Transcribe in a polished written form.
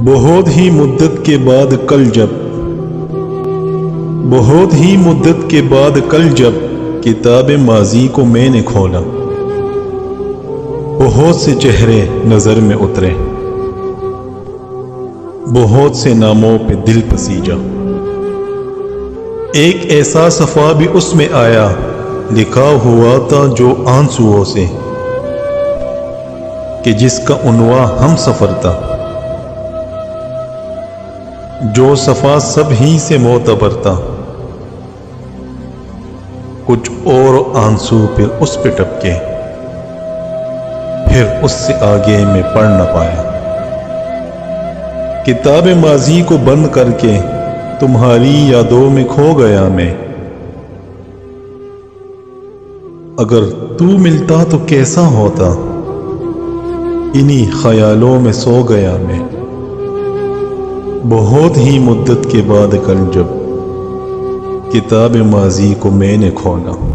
بہت ہی مدت کے بعد کل جب بہت ہی مدت کے بعد کل جب کتاب ماضی کو میں نے کھولا، بہت سے چہرے نظر میں اترے، بہت سے ناموں پہ دل پسیجا۔ ایک ایسا صفحہ بھی اس میں آیا، لکھا ہوا تھا جو آنسوؤں سے، کہ جس کا عنوان ہم سفر تھا، جو صفحہ سب ہی سے معتبر تھا۔ کچھ اور آنسو پھر اس پہ ٹپکے، پھر اس سے آگے میں پڑھ نہ پایا۔ کتاب ماضی کو بند کر کے تمہاری یادوں میں کھو گیا میں، اگر تو ملتا تو کیسا ہوتا، انہی خیالوں میں سو گیا میں۔ بہت ہی مدت کے بعد کل جب کتاب ماضی کو میں نے کھولا۔